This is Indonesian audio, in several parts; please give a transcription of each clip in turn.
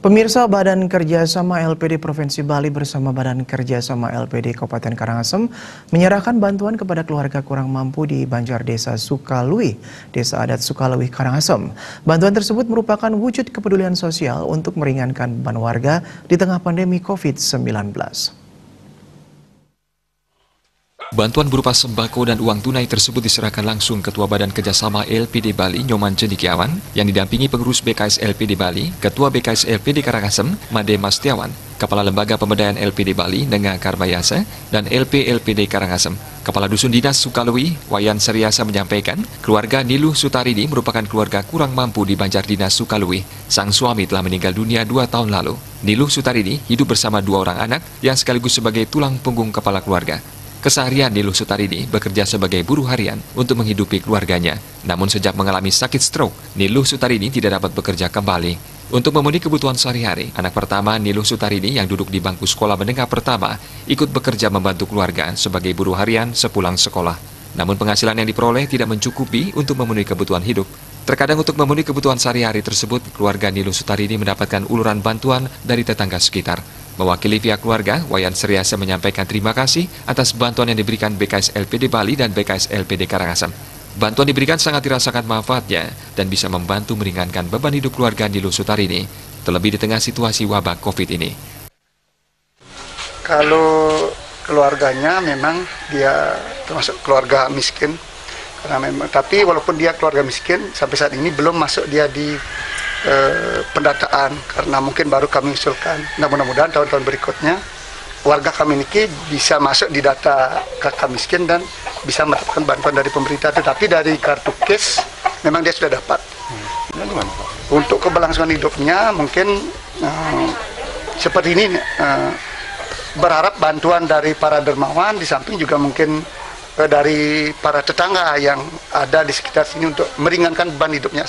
Pemirsa, Badan Kerjasama LPD Provinsi Bali bersama Badan Kerjasama LPD Kabupaten Karangasem menyerahkan bantuan kepada keluarga kurang mampu di Banjar Desa Sukalui, Desa Adat Sukalui, Karangasem. Bantuan tersebut merupakan wujud kepedulian sosial untuk meringankan beban warga di tengah pandemi COVID-19. Bantuan berupa sembako dan uang tunai tersebut diserahkan langsung Ketua Badan Kerjasama LPD Bali, Nyoman Cendikiawan, yang didampingi pengurus BKS LPD Bali, Ketua BKS LPD Karangasem, Made Mastiawan, Kepala Lembaga Pemberdayaan LPD Bali, Nenga Karbayasa, dan LP LPD Karangasem. Kepala Dusun Dinas Sukalui, Wayan Seriasa menyampaikan, keluarga Niluh Sutarini merupakan keluarga kurang mampu di Banjar Dinas Sukalui. Sang suami telah meninggal dunia 2 tahun lalu. Niluh Sutarini hidup bersama 2 orang anak yang sekaligus sebagai tulang punggung kepala keluarga. Keseharian Niluh Sutarini bekerja sebagai buruh harian untuk menghidupi keluarganya. Namun sejak mengalami sakit stroke, Niluh Sutarini tidak dapat bekerja kembali. Untuk memenuhi kebutuhan sehari-hari, anak pertama Niluh Sutarini yang duduk di bangku sekolah menengah pertama ikut bekerja membantu keluarga sebagai buruh harian sepulang sekolah. Namun penghasilan yang diperoleh tidak mencukupi untuk memenuhi kebutuhan hidup. Terkadang untuk memenuhi kebutuhan sehari-hari tersebut, keluarga Niluh Sutarini mendapatkan uluran bantuan dari tetangga sekitar. Mewakili pihak keluarga, Wayan Seriasa menyampaikan terima kasih atas bantuan yang diberikan BKS LPD Bali dan BKS LPD Karangasem. Bantuan diberikan sangat dirasakan manfaatnya dan bisa membantu meringankan beban hidup keluarga Niluh Sutarini, terlebih di tengah situasi wabah COVID ini. Kalau keluarganya memang dia termasuk keluarga miskin, tapi walaupun dia keluarga miskin, sampai saat ini belum masuk dia di pendataan karena mungkin baru kami usulkan. Nah, mudah-mudahan tahun-tahun berikutnya warga kami ini bisa masuk di data kakak miskin dan bisa mendapatkan bantuan dari pemerintah. Tetapi dari kartu KIS memang dia sudah dapat. Untuk keberlangsungan hidupnya mungkin seperti ini, berharap bantuan dari para dermawan, di samping juga mungkin dari para tetangga yang ada di sekitar sini untuk meringankan beban hidupnya.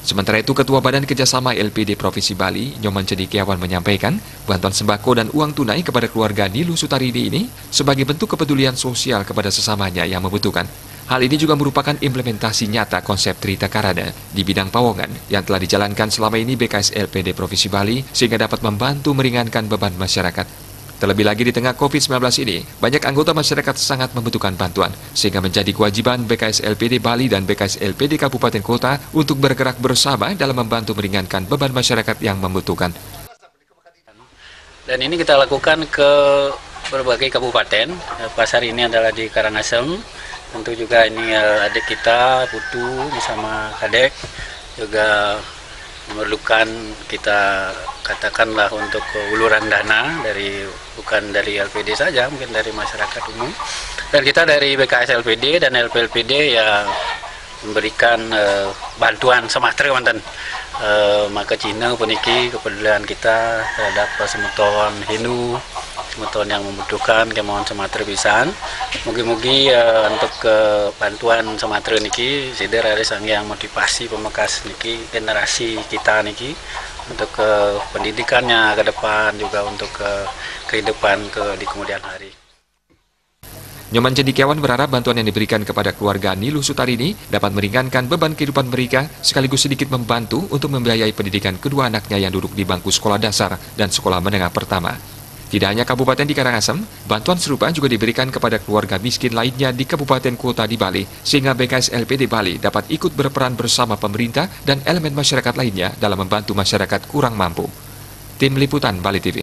Sementara itu, Ketua Badan Kerjasama LPD Provinsi Bali, Nyoman Cendikiawan menyampaikan, bantuan sembako dan uang tunai kepada keluarga Niluh Sutarini ini sebagai bentuk kepedulian sosial kepada sesamanya yang membutuhkan. Hal ini juga merupakan implementasi nyata konsep Trita Karana di bidang pawongan yang telah dijalankan selama ini BKS LPD Provinsi Bali sehingga dapat membantu meringankan beban masyarakat. Terlebih lagi di tengah COVID-19 ini, banyak anggota masyarakat sangat membutuhkan bantuan, sehingga menjadi kewajiban BKS LPD Bali dan BKS LPD Kabupaten Kota untuk bergerak bersama dalam membantu meringankan beban masyarakat yang membutuhkan. Dan ini kita lakukan ke berbagai kabupaten, pas hari ini adalah di Karangasem, tentu juga ini adik kita, Putu, bersama Kadek, juga memerlukan kita katakanlah untuk uluran dana bukan dari LPD saja, mungkin dari masyarakat umum. Dan kita dari BKS LPD dan LPLPD ya memberikan bantuan sematra mantan. Maka Cina puniki kepedulian kita terhadap semeton Hindu, semeton yang membutuhkan kemauan sematra pisan. Mugi-mugi untuk bantuan sematra niki sider ada sang yang motivasi pemekas niki generasi kita niki untuk pendidikannya ke depan, juga untuk kehidupan di kemudian hari. Nyoman Cendikiawan berharap bantuan yang diberikan kepada keluarga Niluh Sutarini dapat meringankan beban kehidupan mereka sekaligus sedikit membantu untuk membiayai pendidikan kedua anaknya yang duduk di bangku sekolah dasar dan sekolah menengah pertama. Tidak hanya kabupaten di Karangasem, bantuan serupa juga diberikan kepada keluarga miskin lainnya di kabupaten kota di Bali, sehingga BKS LPD Bali dapat ikut berperan bersama pemerintah dan elemen masyarakat lainnya dalam membantu masyarakat kurang mampu. Tim Liputan Bali TV.